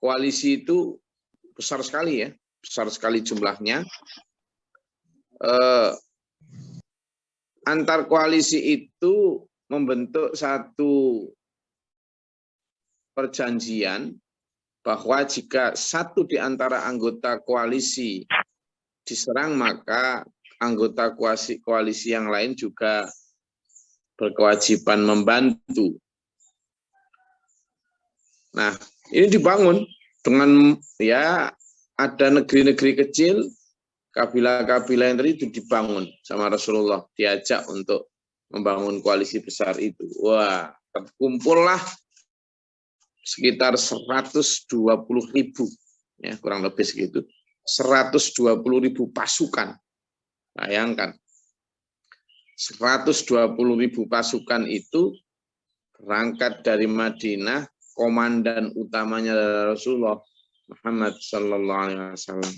koalisi itu besar sekali ya, besar sekali jumlahnya. Antar koalisi itu membentuk satu perjanjian bahwa jika satu di antara anggota koalisi diserang, maka anggota koalisi yang lain juga berkewajiban membantu. Nah, ini dibangun dengan ya ada negeri-negeri kecil, kabilah-kabilah yang tadi itu dibangun sama Rasulullah, diajak untuk membangun koalisi besar itu. Wah, terkumpullah sekitar 120.000, ya kurang lebih segitu, 120.000 pasukan. Bayangkan, 120.000 pasukan itu berangkat dari Madinah, komandan utamanya Rasulullah Muhammad Sallallahu Alaihi Wasallam.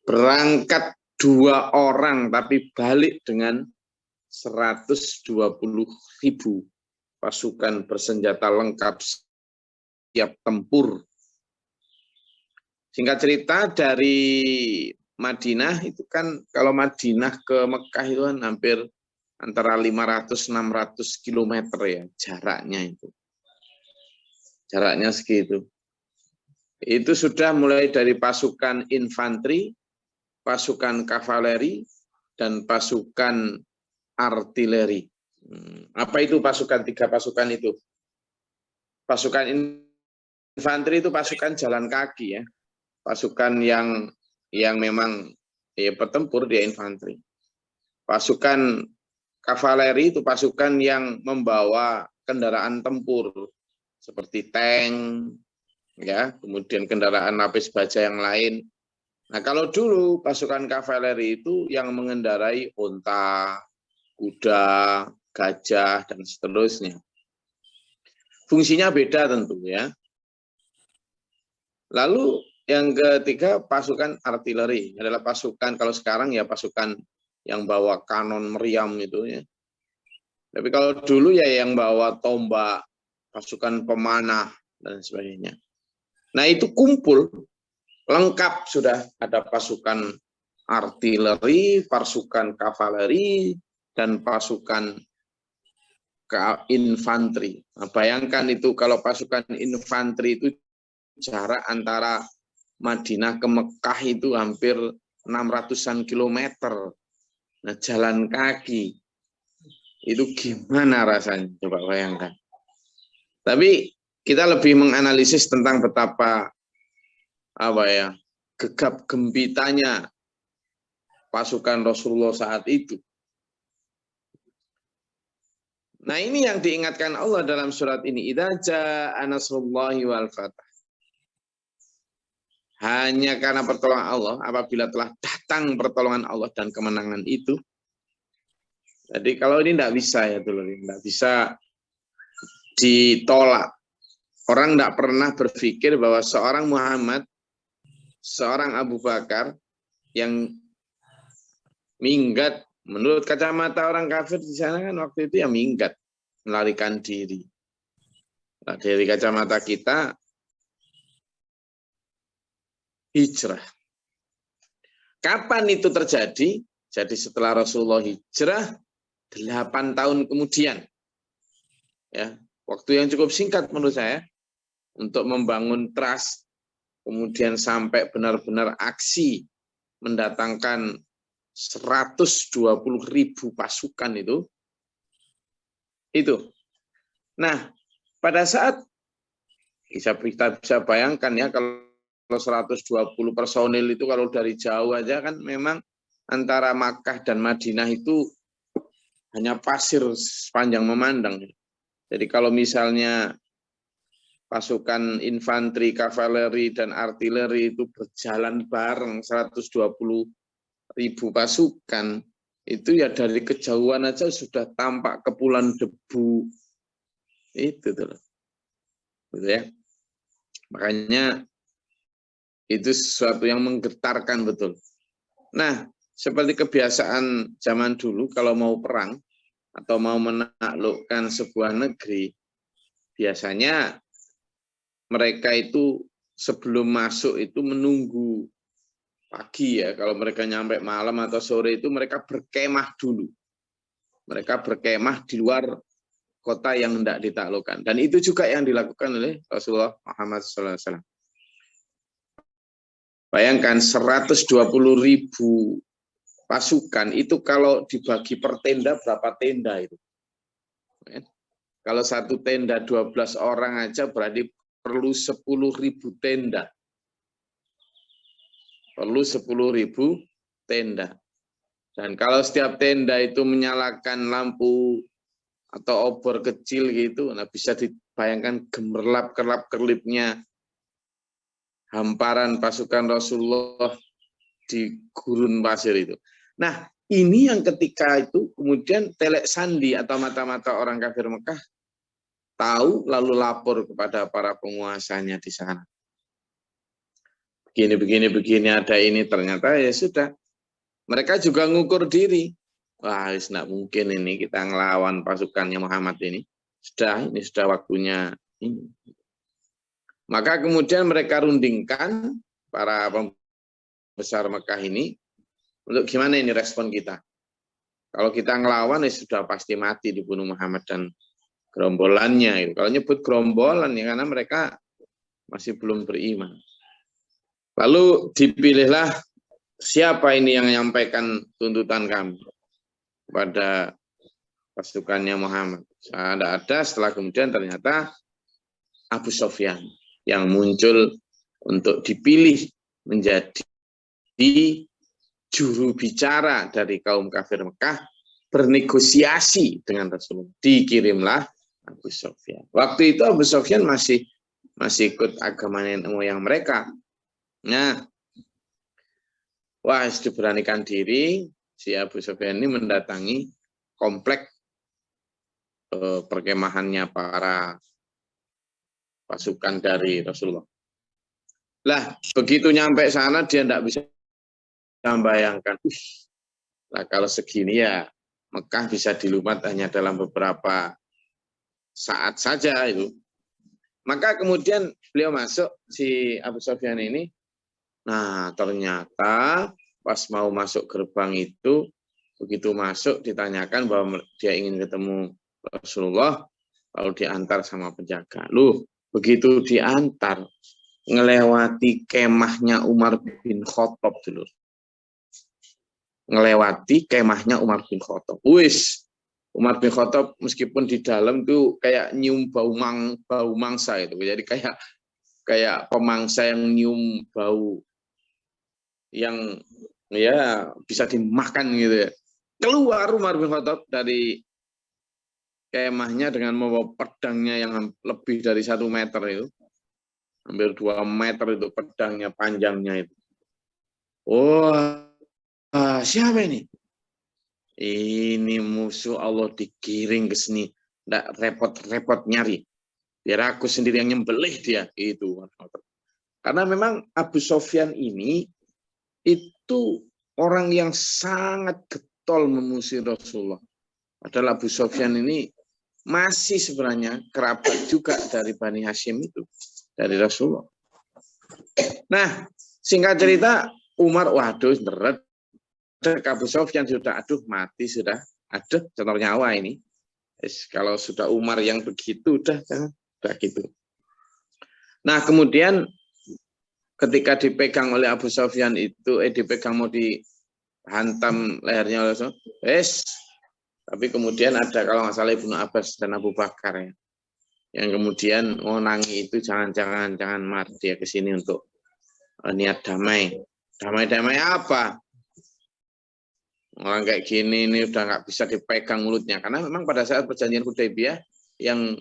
Berangkat 2 orang, tapi balik dengan 120.000 pasukan bersenjata lengkap, siap tempur. Singkat cerita, dari Madinah itu kan, kalau Madinah ke Mekah itu kan hampir antara 500-600 km ya jaraknya itu. Jaraknya segitu. Itu sudah mulai dari pasukan infanteri, pasukan kavaleri, dan pasukan artileri. Apa itu pasukan, 3 pasukan itu? Pasukan infanteri itu pasukan jalan kaki ya. Pasukan yang memang ya petempur, dia infanteri. Pasukan kavaleri itu pasukan yang membawa kendaraan tempur seperti tank ya, kemudian kendaraan lapis baja yang lain. Nah, kalau dulu pasukan kavaleri itu yang mengendarai unta, kuda, gajah, dan seterusnya. Fungsinya beda tentu ya. Lalu yang ketiga, pasukan artileri adalah pasukan, kalau sekarang ya pasukan yang bawa kanon meriam itu ya. Tapi kalau dulu ya yang bawa tombak, pasukan pemanah dan sebagainya. Nah, itu kumpul lengkap, sudah ada pasukan artileri, pasukan kavaleri, dan pasukan infanteri. Nah, bayangkan itu kalau pasukan infanteri itu jarak antara Madinah ke Mekah itu hampir 600-an kilometer. Nah, jalan kaki. Itu gimana rasanya? Coba bayangkan. Tapi kita lebih menganalisis tentang betapa gegap gempitanya pasukan Rasulullah saat itu. Nah, ini yang diingatkan Allah dalam surat ini, idza jaa nasrullahi wal fath. Hanya karena pertolongan Allah, apabila telah datang pertolongan Allah dan kemenangan itu. Jadi kalau ini tidak bisa ya, tidak bisa ditolak. Orang tidak pernah berpikir bahwa seorang Muhammad, seorang Abu Bakar yang minggat, menurut kacamata orang kafir di sana kan waktu itu ya minggat, melarikan diri. Nah, dari kacamata kita, hijrah. Kapan itu terjadi? Jadi setelah Rasulullah hijrah 8 tahun kemudian. Ya, waktu yang cukup singkat menurut saya untuk membangun trust, kemudian sampai benar-benar aksi mendatangkan 120.000 pasukan itu. Nah, pada saat kita bisa bayangkan ya, kalau 120 personil itu kalau dari jauh aja kan memang antara Makkah dan Madinah itu hanya pasir sepanjang memandang. Jadi kalau misalnya pasukan infanteri, kavaleri, dan artileri itu berjalan bareng 120.000 pasukan, itu ya dari kejauhan aja sudah tampak kepulan debu. Itu tuh. Gitu ya. Makanya itu sesuatu yang menggetarkan betul. Nah, seperti kebiasaan zaman dulu kalau mau perang atau mau menaklukkan sebuah negeri, biasanya mereka itu sebelum masuk itu menunggu pagi ya. Kalau mereka nyampe malam atau sore itu mereka berkemah dulu. Mereka berkemah di luar kota yang hendak ditaklukkan. Dan itu juga yang dilakukan oleh Rasulullah Muhammad SAW. Bayangkan 120.000 pasukan itu kalau dibagi per tenda berapa tenda itu. Kalau satu tenda 12 orang aja berarti perlu 10.000 tenda. Perlu 10.000 tenda. Dan kalau setiap tenda itu menyalakan lampu atau obor kecil gitu, nah bisa dibayangkan gemerlap kerlap-kerlipnya hamparan pasukan Rasulullah di gurun pasir itu. Nah, ini yang ketika itu kemudian telek sandi atau mata-mata orang kafir Mekah tahu lalu lapor kepada para penguasanya di sana. Begini ada ini, ternyata ya sudah. Mereka juga ngukur diri. Wah, tidak mungkin ini kita ngelawan pasukannya Muhammad ini. Ini sudah waktunya ini. Maka kemudian mereka rundingkan para pembesar Mekah ini untuk gimana ini respon kita. Kalau kita ngelawan ya sudah pasti mati dibunuh Muhammad dan gerombolannya. Kalau nyebut gerombolan ya karena mereka masih belum beriman. Lalu dipilihlah siapa ini yang menyampaikan tuntutan kami kepada pasukannya Muhammad. Tidak ada, setelah kemudian ternyata Abu Sufyan yang muncul untuk dipilih menjadi juru bicara dari kaum kafir Mekah bernegosiasi dengan Rasulullah. Dikirimlah Abu Sufyan. Waktu itu Abu Sufyan masih ikut agama nenek moyang mereka. Nah, wah, diberanikan diri si Abu Sufyan ini mendatangi komplek perkemahannya para pasukan dari Rasulullah. Lah, begitu nyampe sana dia tidak bisa membayangkan, lah kalau segini ya Mekah bisa dilumat hanya dalam beberapa saat saja itu. Maka kemudian beliau masuk, si Abu Sufyan ini. Nah, ternyata pas mau masuk gerbang itu, begitu masuk ditanyakan bahwa dia ingin ketemu Rasulullah, lalu diantar sama penjaga. Loh, begitu diantar, ngelewati kemahnya Umar bin Khattab dulu. Ngelewati kemahnya Umar bin Khattab. Umar bin Khattab meskipun di dalam tuh kayak nyium bau mangsa itu. Jadi kayak pemangsa yang nyium bau yang ya bisa dimakan gitu ya. Keluar Umar bin Khattab dari kemahnya dengan membawa pedangnya yang lebih dari 1 meter itu. Hampir 2 meter itu pedangnya, panjangnya itu. Siapa ini? Ini musuh Allah digiring ke sini. Nggak repot-repot nyari. Biar aku sendiri yang nyembelih dia. Itu. Karena memang Abu Sufyan ini itu orang yang sangat getol memusuhi Rasulullah. Padahal Abu Sufyan ini masih sebenarnya kerabat juga dari Bani Hashim itu. Dari Rasulullah. Nah, singkat cerita, Umar, waduh, berat. Abu Sufyan sudah, mati sudah. Contoh nyawa ini. Kalau sudah Umar yang begitu, udah gitu. Nah, kemudian ketika dipegang oleh Abu Sufyan itu, dipegang mau dihantam lehernya oleh Rasul. Tapi kemudian ada kalau nggak salah Ibnu Abbas dan Abu Bakar ya. Yang kemudian nangi itu jangan Mar, dia ke sini untuk niat damai. Damai apa? Orang kayak gini ini udah nggak bisa dipegang mulutnya, karena memang pada saat perjanjian Hudaybiyah yang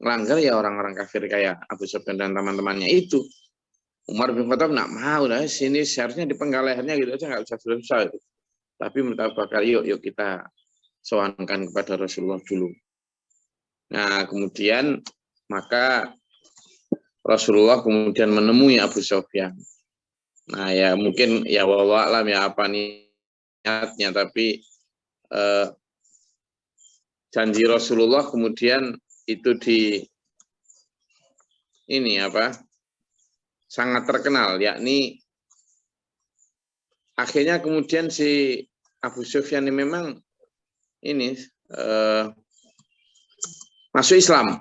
melanggar ya orang-orang kafir kayak Abu Sufyan dan teman-temannya itu. Umar bin Khattab nggak mau, sini seharusnya dipenggal lehernya gitu aja, nggak usah itu. Tapi menurut Abu Bakar, yuk kita sowankan kepada Rasulullah dulu. Nah, kemudian maka Rasulullah kemudian menemui Abu Sufyan. Nah, ya mungkin ya wallahu a'lam ya apa niatnya, tapi janji Rasulullah kemudian itu sangat terkenal, yakni akhirnya kemudian si Abu Sufyan ini memang ini masuk Islam,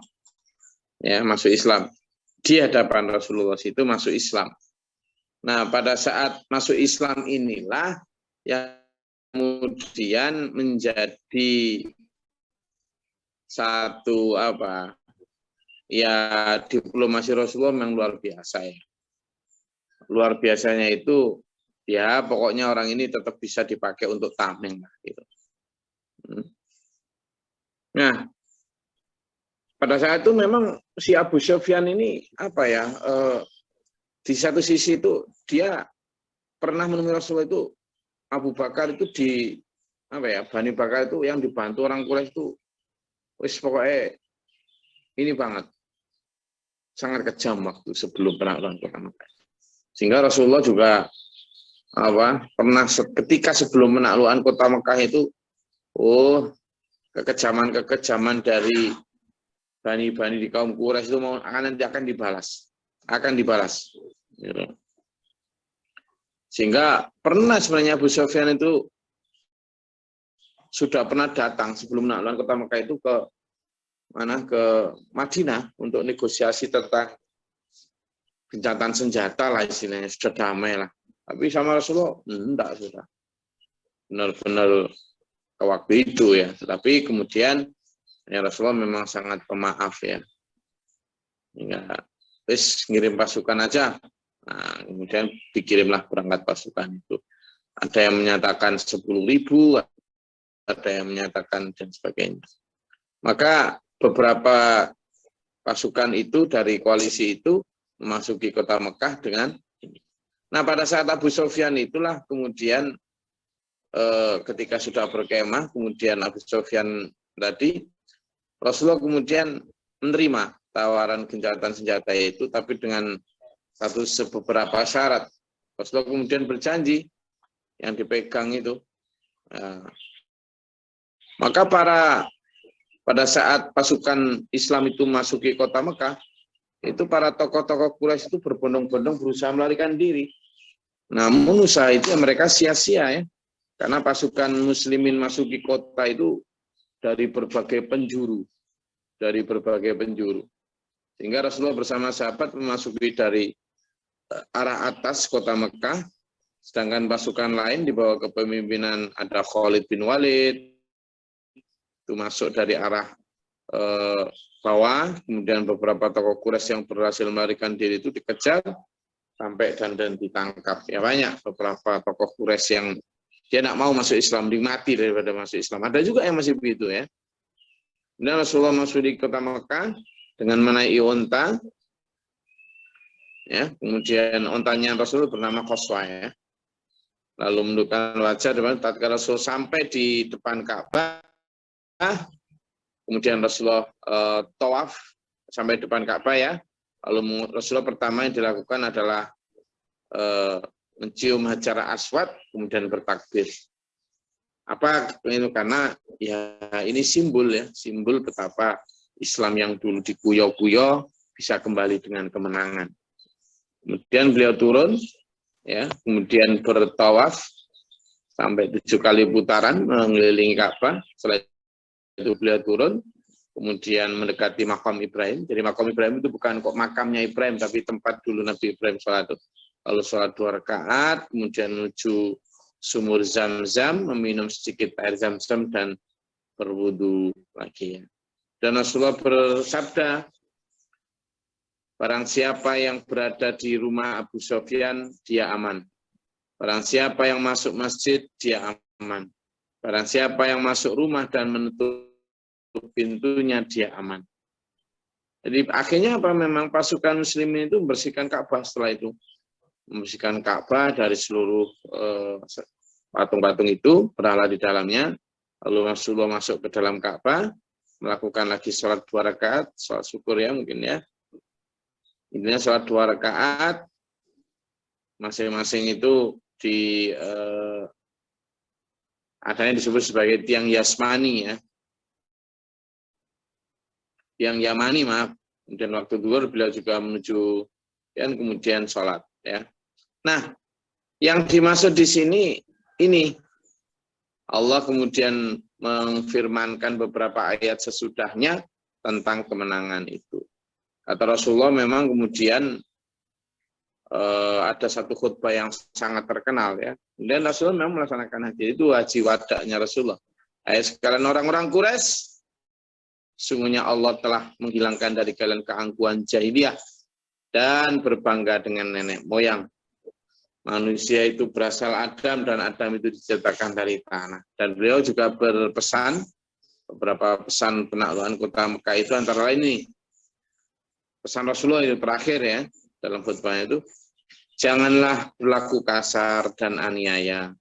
ya, masuk Islam di hadapan Rasulullah itu masuk Islam. Nah, pada saat masuk Islam inilah yang kemudian menjadi satu ya diplomasi Rasulullah memang luar biasa ya. Luar biasanya itu ya pokoknya orang ini tetap bisa dipakai untuk tameng lah gitu. Nah, pada saat itu memang si Abu Sufyan ini di satu sisi itu dia pernah menemui Rasulullah itu Abu Bakar itu di Bani Bakar itu yang dibantu orang Quraisy itu wis pokoknya ini banget sangat kejam waktu sebelum penaklukan kota Mekah. Sehingga Rasulullah juga pernah ketika sebelum penaklukan kota Mekah itu kekejaman dari bani-bani di kaum Quraisy itu nanti akan dibalas. Gitu. Sehingga pernah sebenarnya Abu Sufyan itu sudah pernah datang sebelum penaklukan kota Mekah itu ke Madinah untuk negosiasi tentang gencatan senjata lah istilahnya, sudah damai lah. Tapi sama Rasulullah enggak sudah. Benar-benar ke waktu itu ya. Tetapi kemudian ya Rasulullah memang sangat pemaaf ya. Hingga terus ngirim pasukan aja. Nah, kemudian dikirimlah berangkat pasukan itu. Ada yang menyatakan 10.000, ada yang menyatakan dan sebagainya. Maka beberapa pasukan itu dari koalisi itu memasuki kota Mekah dengan ini. Nah, pada saat Abu Sufyan itulah kemudian ketika sudah berkemah, kemudian Abu Sufyan tadi, Rasulullah kemudian menerima tawaran gencatan senjata itu, tapi dengan beberapa syarat. Rasulullah kemudian berjanji yang dipegang itu. Maka pada saat pasukan Islam itu masuki kota Mekah, itu para tokoh-tokoh Quraisy itu berbondong-bondong berusaha melarikan diri. Namun usaha itu mereka sia-sia ya, karena pasukan Muslimin masuki kota itu dari berbagai penjuru, Sehingga Rasulullah bersama sahabat memasuki dari arah atas kota Mekah, sedangkan pasukan lain di bawah kepemimpinan ada Khalid bin Walid itu masuk dari arah bawah, kemudian beberapa tokoh Quraisy yang berhasil melarikan diri itu dikejar sampai dan ditangkap. Ya banyak beberapa tokoh Quraisy yang dia tidak mau masuk Islam, dimati daripada masuk Islam. Ada juga yang masih begitu ya. Kemudian Rasulullah masuk di kota Mekah dengan menaiki unta. Ya, kemudian untanya Rasul bernama Qaswa ya. Lalu menundukkan wajah tatkala Rasul sampai di depan Ka'bah. Kemudian Rasulullah tawaf sampai depan Ka'bah ya. Lalu Rasulullah pertama yang dilakukan adalah mencium Hajar Aswad, kemudian bertakbir. Apa itu? Karena ya ini simbol betapa Islam yang dulu dikuyo-kuyo bisa kembali dengan kemenangan. Kemudian beliau turun, ya, kemudian bertawaf sampai 7 kali putaran mengelilingi Ka'bah. Setelah itu beliau turun, kemudian mendekati makam Ibrahim. Jadi makam Ibrahim itu bukan kok makamnya Ibrahim, tapi tempat dulu Nabi Ibrahim sholat. Lalu sholat 2 rakaat, kemudian menuju sumur Zam-Zam, meminum sedikit air Zam-Zam dan berwudu lagi. Dan Rasulullah bersabda, barang siapa yang berada di rumah Abu Sufyan, dia aman. Barang siapa yang masuk masjid, dia aman. Barang siapa yang masuk rumah dan menutup pintunya, dia aman. Jadi akhirnya apa? Memang pasukan muslimin itu membersihkan Ka'bah setelah itu. Membersihkan Ka'bah dari seluruh patung-patung itu, berhala di dalamnya. Lalu Rasulullah masuk ke dalam Ka'bah, melakukan lagi sholat 2 rakaat, sholat syukur ya mungkin ya. Intinya sholat 2 rakaat, masing-masing itu adanya disebut sebagai tiang Yasmani ya. Tiang Yamani, maaf. Kemudian waktu zuhur beliau juga menuju dan kemudian sholat. Ya. Nah, yang dimaksud di sini ini Allah kemudian memfirmankan beberapa ayat sesudahnya tentang kemenangan itu. Kata Rasulullah memang kemudian ada satu khutbah yang sangat terkenal ya. Kemudian Rasulullah memang melaksanakan haji itu haji wadaknya Rasulullah. Sekalian orang-orang Quraisy, sungguhnya Allah telah menghilangkan dari kalian keangkuhan jahiliyah dan berbangga dengan nenek moyang. Manusia itu berasal Adam dan Adam itu diciptakan dari tanah. Dan beliau juga berpesan, beberapa pesan penaklukan kota Mekah itu antara lain ini. Pesan Rasulullah itu terakhir ya, dalam khutbahnya itu, janganlah berlaku kasar dan aniaya.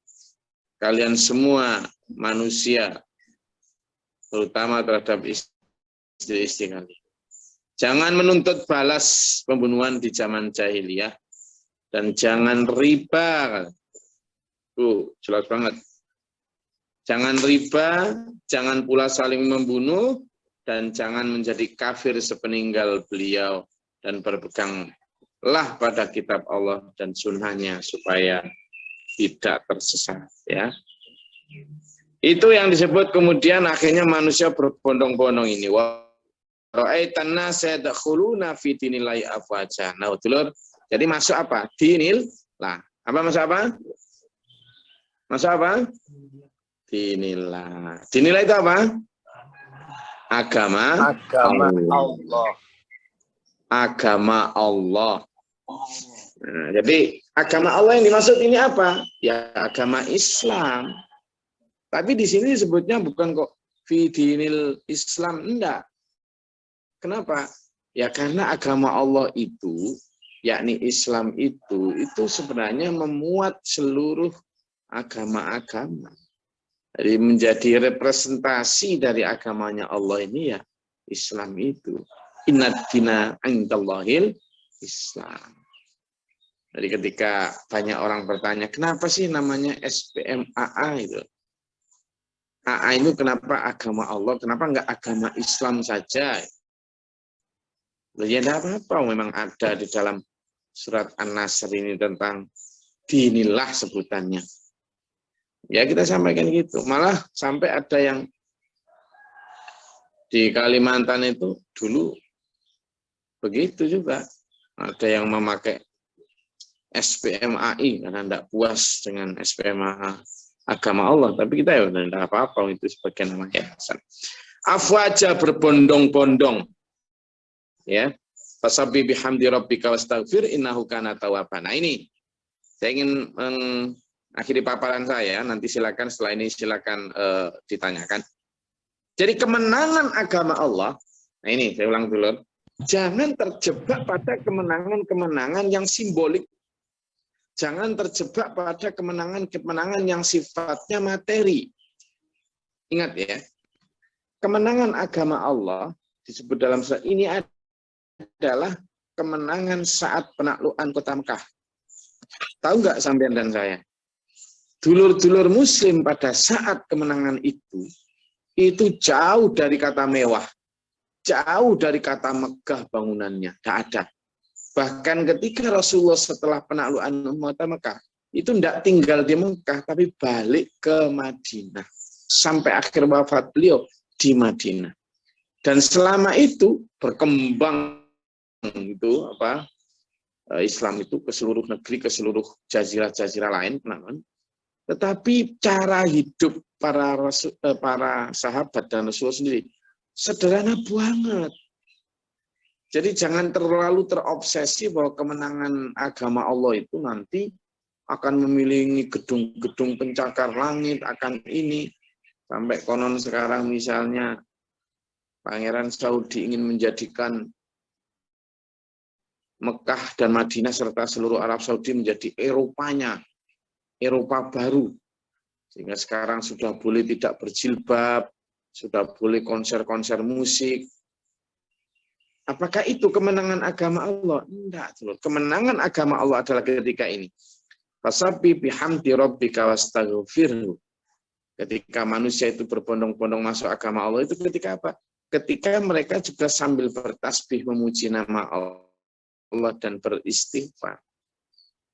Kalian semua manusia, terutama terhadap istri-istri kalian. Jangan menuntut balas pembunuhan di zaman jahiliyah. Dan jangan riba. Jelas banget. Jangan riba, jangan pula saling membunuh, dan jangan menjadi kafir sepeninggal beliau. Dan berpeganglah pada kitab Allah dan sunnahnya supaya tidak tersesat. Ya. Itu yang disebut kemudian akhirnya manusia berbondong-bondong ini. Ra'aitan nasa yadkhuluna fi dinillahi afwaja. Nah, dulur, jadi masuk apa? Dinil lah. Apa masuk apa? Masuk apa? Dinillah. Dinillah itu apa? Agama Allah. Agama Allah. Nah, jadi agama Allah yang dimaksud ini apa? Ya agama Islam. Tapi di sini disebutnya bukan kok fi dinil Islam, enggak. Kenapa? Ya karena agama Allah itu, yakni Islam itu sebenarnya memuat seluruh agama-agama. Jadi menjadi representasi dari agamanya Allah ini ya Islam itu. Innad dina 'indallahil Islam. Jadi ketika banyak orang bertanya, kenapa sih namanya SPMAA itu? AA itu kenapa agama Allah, kenapa enggak agama Islam saja? Ya tidak apa-apa, memang ada di dalam surat An-Nasr ini tentang dinillah sebutannya. Ya kita sampaikan gitu. Malah sampai ada yang di Kalimantan itu dulu begitu juga. Ada yang memakai SPMAI karena tidak puas dengan SPMAA agama Allah. Tapi kita ya tidak apa-apa, itu sebagai nama yayasan. Afwaja berbondong-bondong. Ya, fasabbih bihamdi rabbika wastaghfir innahu kana tawwaban. Nah ini saya ingin mengakhiri paparan saya, nanti silakan setelah ini silakan ditanyakan. Jadi kemenangan agama Allah, nah ini saya ulang dulu, jangan terjebak pada kemenangan-kemenangan yang simbolik. Jangan terjebak pada kemenangan-kemenangan yang sifatnya materi. Ingat ya, kemenangan agama Allah disebut dalam surat ini adalah kemenangan saat penaklukan kota Mekah. Tahu nggak sampean dan saya? Dulur-dulur muslim pada saat kemenangan itu jauh dari kata mewah, jauh dari kata megah bangunannya, tidak ada. Bahkan ketika Rasulullah setelah penaklukan kota Mekah, itu tidak tinggal di Mekah, tapi balik ke Madinah. Sampai akhir wafat beliau di Madinah. Dan selama itu berkembang itu apa Islam itu ke seluruh negeri, ke seluruh jazirah-jazirah lain, tetapi cara hidup para sahabat dan Rasul sendiri sederhana banget. Jadi jangan terlalu terobsesi bahwa kemenangan agama Allah itu nanti akan memiliki gedung-gedung pencakar langit, akan ini sampai konon sekarang misalnya Pangeran Saudi ingin menjadikan Mekah dan Madinah serta seluruh Arab Saudi menjadi Eropanya, Eropa baru. Sehingga sekarang sudah boleh tidak berjilbab, sudah boleh konser-konser musik. Apakah itu kemenangan agama Allah? Enggak. Kemenangan agama Allah adalah ketika ini. Fasabbih bihamdi rabbika wastaghfirhu. Ketika manusia itu berbondong-bondong masuk agama Allah itu ketika apa? Ketika mereka juga sambil bertasbih memuji nama Allah. Allah dan beristighfar.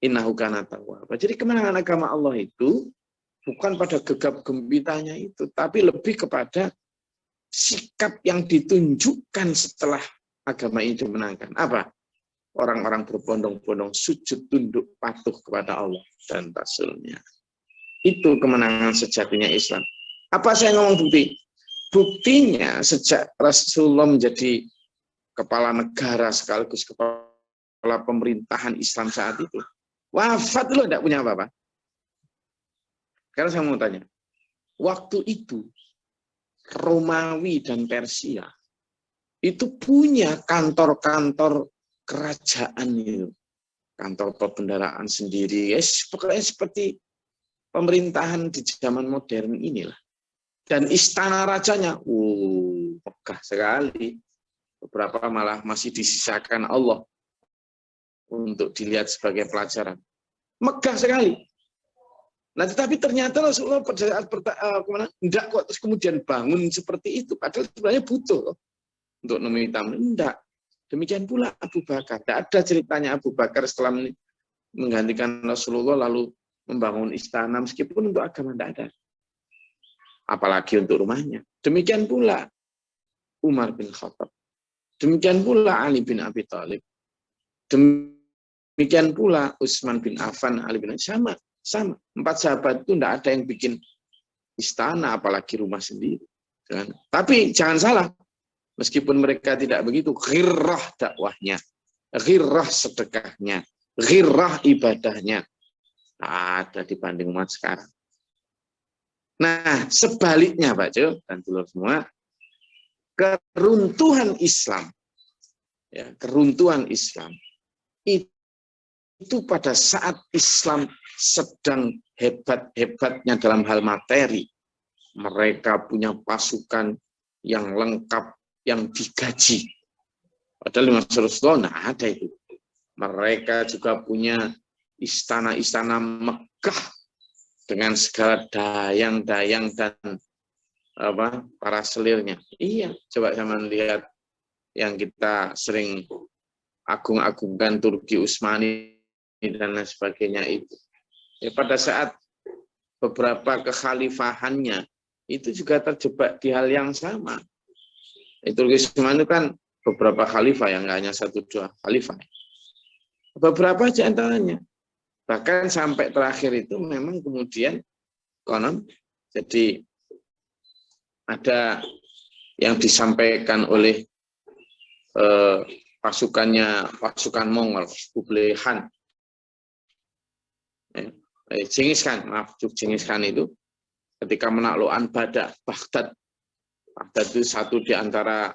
Innahu kana tawwaba. Jadi kemenangan agama Allah itu bukan pada gegap gempitanya itu, tapi lebih kepada sikap yang ditunjukkan setelah agama ini dimenangkan. Apa? Orang-orang berbondong-bondong sujud tunduk patuh kepada Allah dan Rasul-Nya. Itu kemenangan sejatinya Islam. Apa saya ngomong bukti? Buktinya sejak Rasulullah menjadi kepala negara sekaligus kepala pemerintahan Islam saat itu, wafat lo tidak punya apa-apa. Sekarang saya mau tanya, waktu itu Romawi dan Persia itu punya kantor-kantor kerajaan itu, kantor perbendaharaan sendiri, pokoknya seperti pemerintahan di zaman modern inilah. Dan istana rajanya, megah sekali. Beberapa malah masih disisakan Allah untuk dilihat sebagai pelajaran. Megah sekali. Nah, tetapi ternyata Rasulullah pada saat enggak kok terus kemudian bangun seperti itu. Padahal sebenarnya butuh untuk nemui tamu. Enggak. Demikian pula Abu Bakar. Tidak ada ceritanya Abu Bakar setelah menggantikan Rasulullah lalu membangun istana meskipun untuk agama tidak ada. Apalagi untuk rumahnya. Demikian pula Umar bin Khattab. Demikian pula Ali bin Abi Thalib. Demikian pula Utsman bin Affan, Ali bin sama. 4 sahabat itu tidak ada yang bikin istana, apalagi rumah sendiri. Tapi jangan salah, meskipun mereka tidak begitu, ghirrah dakwahnya, ghirrah sedekahnya, ghirrah ibadahnya, tak ada dibanding umat sekarang. Nah, sebaliknya Pak Jo dan dulur semua, keruntuhan Islam, ya, keruntuhan Islam itu pada saat Islam sedang hebat-hebatnya dalam hal materi. Mereka punya pasukan yang lengkap, yang digaji. Padahal di masa Rasulullah tidak ada itu. Mereka juga punya istana-istana megah dengan segala dayang-dayang dan para selirnya. Iya, coba sama lihat yang kita sering agung-agungkan Turki Utsmani dan lain sebagainya itu. Ya, pada saat beberapa kekhalifahannya itu juga terjebak di hal yang sama. Turki Utsmani itu kan beberapa khalifah, yang nggak hanya 1-2 khalifah. Beberapa di antaranya. Bahkan sampai terakhir itu memang kemudian konon jadi ada yang disampaikan oleh pasukan Mongol, Kublai Khan. Genghis Khan, maaf, Genghis Khan itu ketika menaklukkan Baghdad itu satu di antara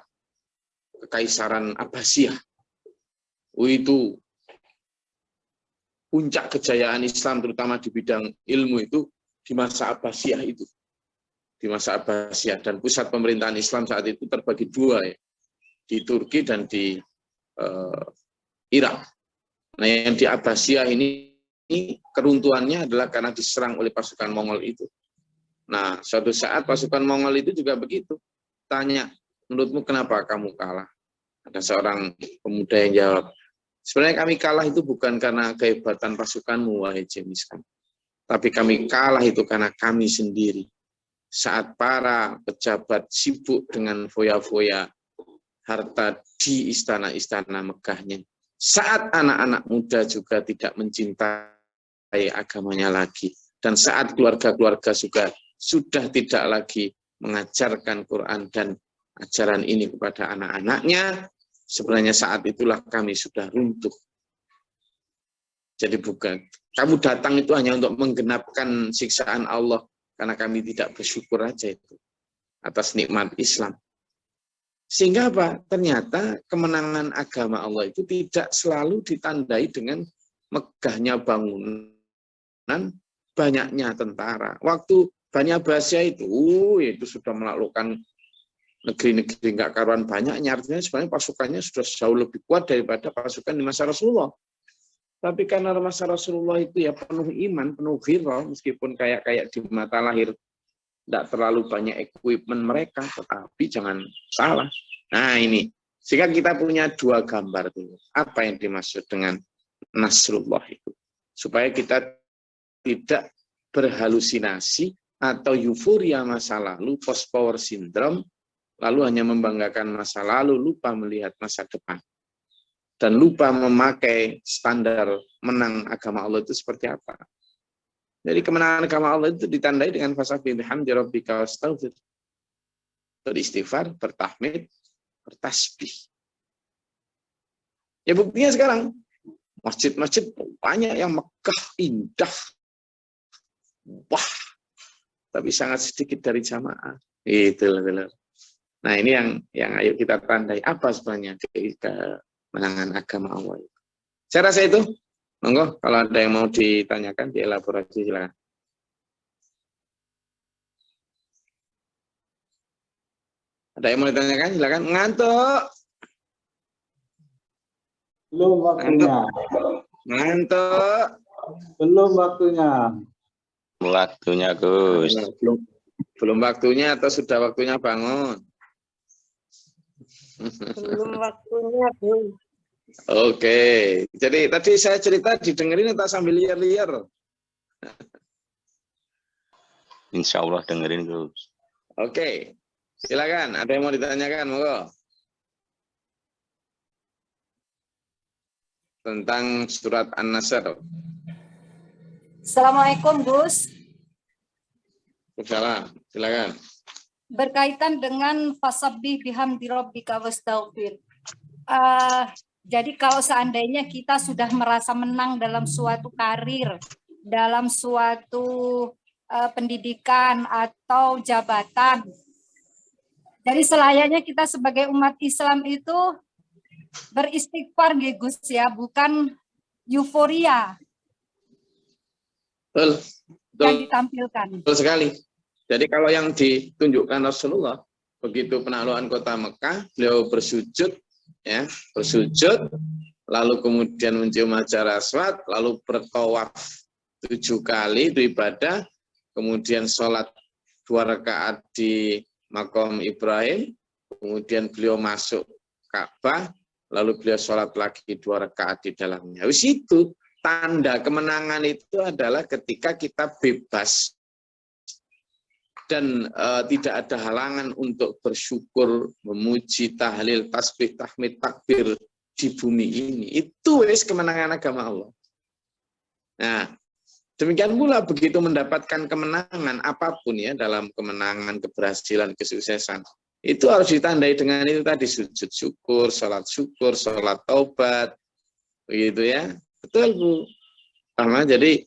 kekaisaran Abbasiyah. Itu puncak kejayaan Islam terutama di bidang ilmu itu di masa Abbasiyah itu. Di masa Abbasiyah, dan pusat pemerintahan Islam saat itu terbagi 2 ya. Di Turki dan di Irak. Nah, yang di Abbasiyah ini keruntuhannya adalah karena diserang oleh pasukan Mongol itu. Nah, suatu saat pasukan Mongol itu juga begitu. Tanya, menurutmu kenapa kamu kalah? Ada seorang pemuda yang jawab, sebenarnya kami kalah itu bukan karena kehebatan pasukanmu, wahai Genghis Khan. Tapi kami kalah itu karena kami sendiri. Saat para pejabat sibuk dengan foya-foya harta di istana-istana megahnya. Saat anak-anak muda juga tidak mencintai agamanya lagi. Dan saat keluarga-keluarga juga sudah tidak lagi mengajarkan Quran dan ajaran ini kepada anak-anaknya, sebenarnya saat itulah kami sudah runtuh. Jadi bukan, kamu datang itu hanya untuk menggenapkan siksaan Allah, karena kami tidak bersyukur aja itu atas nikmat Islam. Sehingga apa? Ternyata kemenangan agama Allah itu tidak selalu ditandai dengan megahnya bangunan, banyaknya tentara. Waktu Bani Abbasiyah itu sudah menaklukkan negeri-negeri nggak karuan banyaknya, artinya sebenarnya pasukannya sudah jauh lebih kuat daripada pasukan di masa Rasulullah. Tapi karena masa Rasulullah itu ya penuh iman, penuh ghirrah, meskipun kayak di mata lahir tidak terlalu banyak equipment mereka, tetapi jangan salah. Nah ini, Sehingga kita punya dua gambar dulu. Apa yang dimaksud dengan Nasrullah itu? Supaya kita tidak berhalusinasi atau euforia masa lalu, post power syndrome, lalu hanya membanggakan masa lalu, lupa melihat masa depan. Dan lupa memakai standar menang agama Allah itu seperti apa. Jadi kemenangan agama Allah itu ditandai dengan fasabbih bihamdi rabbika wastaghfir. Beristighfar, bertahmid, bertasbih. Ya buktinya sekarang, masjid-masjid banyak yang megah, indah. Wah, tapi sangat sedikit dari jamaah. Itu benar. Nah ini yang ayo kita tandai. Apa sebenarnya kemenangan agama Allah itu. Saya rasa itu. Monggo, kalau ada yang mau ditanyakan, dielaborasi silakan. Ada yang mau ditanyakan, silakan. Ngantuk. Belum waktunya. Ngantuk. Belum waktunya. Waktunya, Gus. Belum waktunya atau sudah waktunya bangun? Belum waktunya, Bu. Oke, jadi tadi saya cerita didengerin atau sambil liar-liar? Insya Allah dengerin, Gus. Oke, silakan. Ada yang mau ditanyakan, monggo. Tentang surat An-Nasr. Assalamualaikum, Gus. Silakan. Berkaitan dengan fasabbih bihamdi rabbika wastaghfir. Jadi kalau seandainya kita sudah merasa menang dalam suatu karir, dalam suatu pendidikan atau jabatan, jadi selayaknya kita sebagai umat Islam itu beristighfar, Gus, ya, bukan euforia Betul. yang ditampilkan. Betul sekali. Jadi kalau yang ditunjukkan Rasulullah, begitu penaklukan kota Mekah, beliau bersujud, ya, bersujud, lalu kemudian mencium Hajar Aswad, lalu bertawaf 7 kali itu ibadah, kemudian sholat 2 rakaat di Maqam Ibrahim, kemudian beliau masuk Ka'bah, lalu beliau sholat lagi 2 rakaat di dalamnya. Habis itu tanda kemenangan itu adalah ketika kita bebas dan tidak ada halangan untuk bersyukur, memuji, tahlil, tasbih, tahmid, takbir di bumi ini. Itu wis kemenangan agama Allah. Nah, demikian pula begitu mendapatkan kemenangan apapun ya, dalam kemenangan, keberhasilan, kesuksesan, itu harus ditandai dengan itu tadi, sujud syukur, sholat taubat, begitu ya. Betul, Bu. Jadi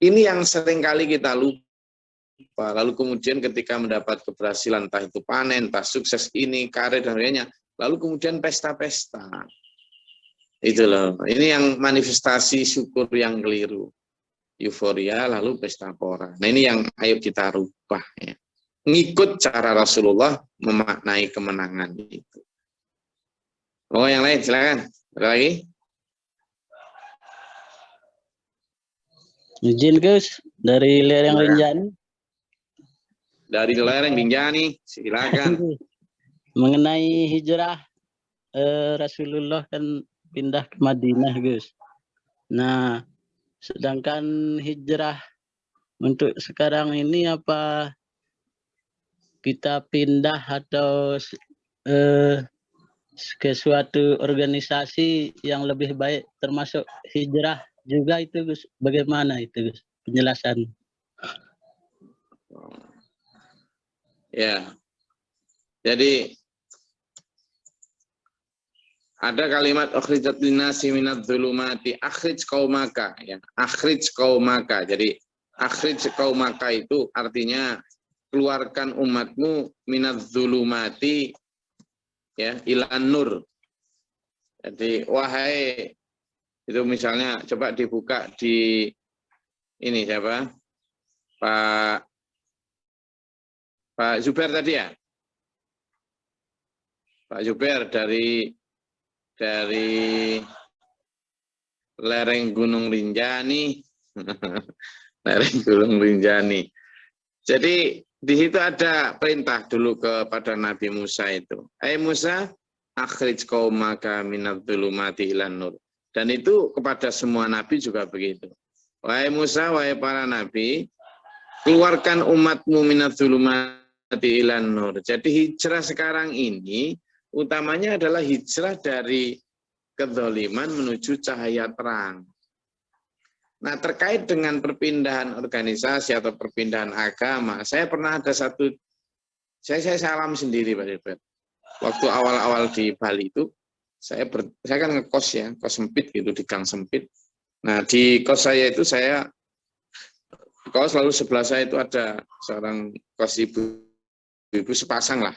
ini yang seringkali kita lupa. Lalu kemudian ketika mendapat keberhasilan, entah itu panen, entah sukses ini, karir dan lainnya, lalu kemudian pesta-pesta. Itu loh. Ini yang manifestasi syukur yang keliru. Euforia lalu pesta pora. Nah ini yang ayo kita rubah ya. Ngikut cara Rasulullah memaknai kemenangan itu. Oh yang lain silakan. Ada lagi? Izin, Gus, dari Lereng Rinjani. Dari lereng Rinjani, silakan. Mengenai hijrah Rasulullah kan pindah ke Madinah, Gus. Nah, sedangkan hijrah untuk sekarang ini apa kita pindah atau ke suatu organisasi yang lebih baik termasuk hijrah juga itu, Gus? Bagaimana itu, Gus? Penjelasan. Ya, jadi ada kalimat akhrijat linnasi minadz zulumati akhrij qaumaka ya, akhrij qaumaka. Jadi akhrij qaumaka itu artinya keluarkan umatmu minadz zulumati ya ilan nur. Jadi wahai itu misalnya coba dibuka di ini siapa? Pak Zubair tadi ya? Pak Zubair dari lereng Gunung Rinjani. Lereng Gunung Rinjani. Jadi di situ ada perintah dulu kepada Nabi Musa itu. Hai Musa, akhrij qaumaka minadh-dhulumati ilan nur. Dan itu kepada semua nabi juga begitu. Wahai Musa, wahai para nabi, keluarkan umatmu minadh-dhulumati ilan nur. Jadi hijrah sekarang ini utamanya adalah hijrah dari kedzaliman menuju cahaya terang. Nah, terkait dengan perpindahan organisasi atau perpindahan agama, saya pernah ada satu, saya alami sendiri Pak Dirber. Waktu awal-awal di Bali itu, saya kan ngekos ya, kos sempit gitu, di gang sempit. Nah, di kos saya itu kos lalu sebelah saya itu ada seorang kos ibu sepasang lah.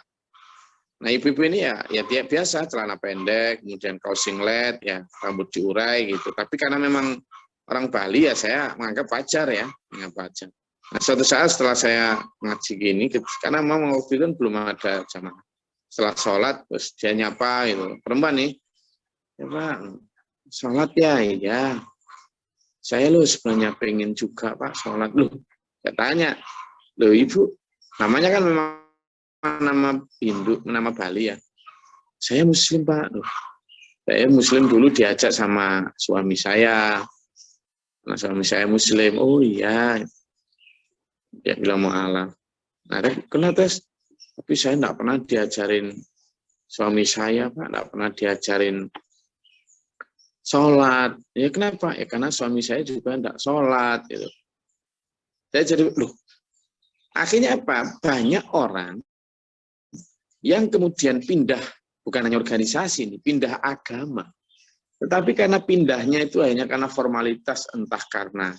Nah, ibu-ibu ini ya dia biasa, celana pendek, kemudian kaos singlet, ya rambut diurai gitu. Tapi karena memang orang Bali ya saya menganggap wajar ya, Nah, suatu saat setelah saya ngaji gini, karena memang waktu itu belum ada jamaah. Setelah sholat, terus dia nyapa gitu, perempuan nih, ya Pak, sholat ya, iya. Saya loh sebenarnya pengen juga Pak sholat loh. Saya tanya, loh Ibu, namanya kan memang nama Hindu, nama Bali ya. Saya Muslim Pak, loh. Saya Muslim dulu diajak sama suami saya. Nah, suami saya Muslim, oh iya, dia bilang mu'alaf. Nah, kenapa? Tapi saya tidak pernah diajarin suami saya, Pak, tidak pernah diajarin sholat. Ya kenapa? Ya karena suami saya juga tidak sholat. Gitu. Saya jadi, loh, akhirnya apa? Banyak orang yang kemudian pindah, bukan hanya organisasi ini, pindah agama. Tetapi karena pindahnya itu hanya karena formalitas, entah karena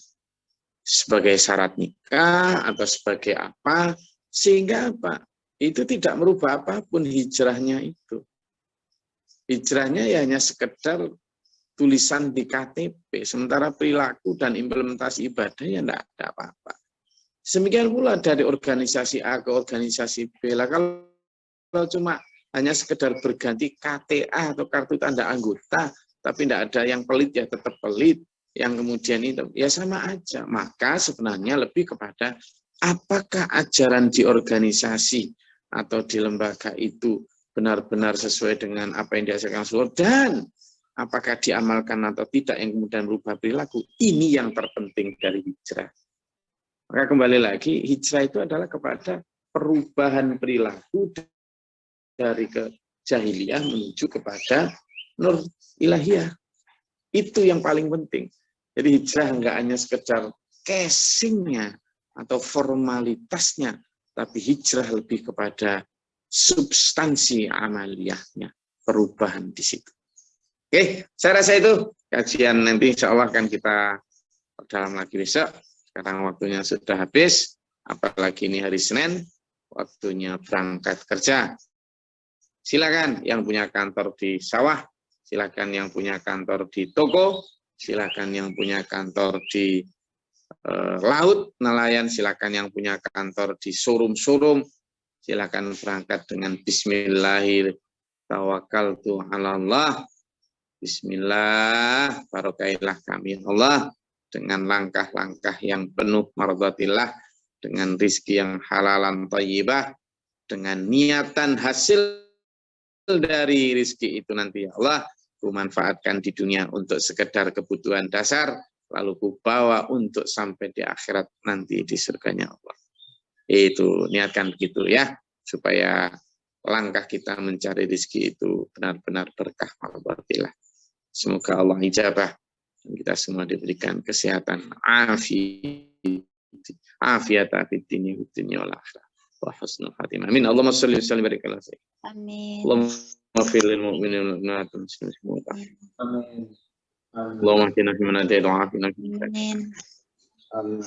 sebagai syarat nikah atau sebagai apa, sehingga apa? Itu tidak merubah apapun hijrahnya itu. Hijrahnya ya hanya sekedar tulisan di KTP, sementara perilaku dan implementasi ibadah ya tidak ada apa-apa. Demikian pula dari organisasi A ke organisasi B. Lah kalau cuma hanya sekedar berganti KTA atau kartu tanda anggota, tapi tidak ada yang pelit ya tetap pelit, yang kemudian itu ya sama aja. Maka sebenarnya lebih kepada apakah ajaran di organisasi atau di lembaga itu benar-benar sesuai dengan apa yang diajarkan Rasulullah, dan apakah diamalkan atau tidak yang kemudian berubah perilaku. Ini yang terpenting dari hijrah. Maka kembali lagi, hijrah itu adalah kepada perubahan perilaku dari kejahiliyah menuju kepada nur ilahiyah. Itu yang paling penting. Jadi hijrah enggak hanya sekedar casingnya atau formalitasnya, tapi hijrah lebih kepada substansi amaliyahnya, perubahan di situ. Oke, saya rasa itu kajian nanti insya Allah akan kita dalam lagi besok. Sekarang waktunya sudah habis, apalagi ini hari Senin, waktunya berangkat kerja. Silakan yang punya kantor di sawah, silakan yang punya kantor di toko, silakan yang punya kantor di laut, nelayan, silakan yang punya kantor di showroom, silakan berangkat dengan Bismillahirrahmanirrahim, tawakkaltu 'alallah, Bismillah, barokailah kami Allah, dengan langkah-langkah yang penuh mardhatillah, dengan rizki yang halalan thayyibah, dengan niatan hasil dari rizki itu nanti ya Allah, ku manfaatkan di dunia untuk sekedar kebutuhan dasar, lalu ku bawa untuk sampai di akhirat nanti di surganya Allah. Itu niatkan begitu ya, supaya langkah kita mencari rizki itu benar-benar berkah mardhatillah. Semoga Allah ijabah dan kita semua diberikan kesehatan, afiat fid dunya wal akhirah, wa husnul khatimah. Amin. Allahumma shalli wa sallim barik ala sayyidina. Amin. Allahumma fil lil mu'minin wal mu'minat semua. Amin. Allahumma hdina fi man hadayta wa afina fi man Amin. Amin.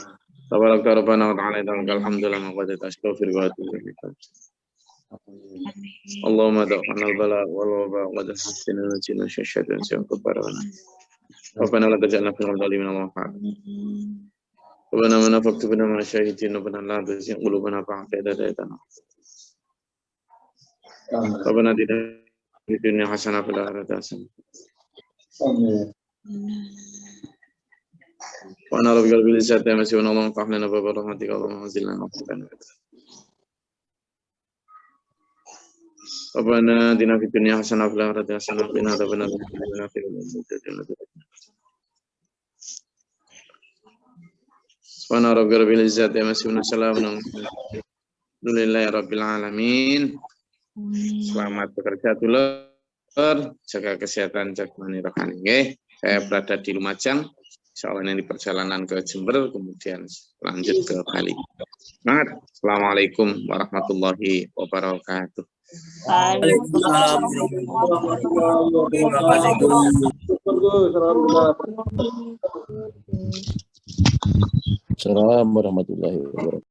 tabarakta rabbana wa ta'ala alhamdulillah ma qad tastaghfir wa atubu ilaik. Allahumma da'ana al-bala wal waba wa dahsina najina syaitan syaitan kubarana. Rabbana la taj'alna fil dhalimin al-waqa'a. Rabbana man afaqtu bina ma syahidin rabbana la tuzigh qulubana ba'da idh hadaytana. Rabbana atina fid dunya hasanah wa fil akhirati hasanah. Amin. Wa ana rabbika bil izzati amma yasifun. Allahumma iftah lana abwaaba rahmatika Allahumma anzilna rahmatan. Rabbana atina fid dunya hasanah wa fil akhirati hasanah wa qina adzabannar. Subhana rabbika rabbil izzati amma yasifun, salamun alhamdulillahi rabbil alamin. Selamat bekerja dulur, jaga kesehatan, jaga rohani. Nggih, saya berada di Lumajang. Insyaallah ini perjalanan ke Jember, kemudian lanjut ke Bali. Semangat. Assalamualaikum warahmatullahi wabarakatuh. Waalaikumsalam. Assalamualaikum warahmatullahi wabarakatuh.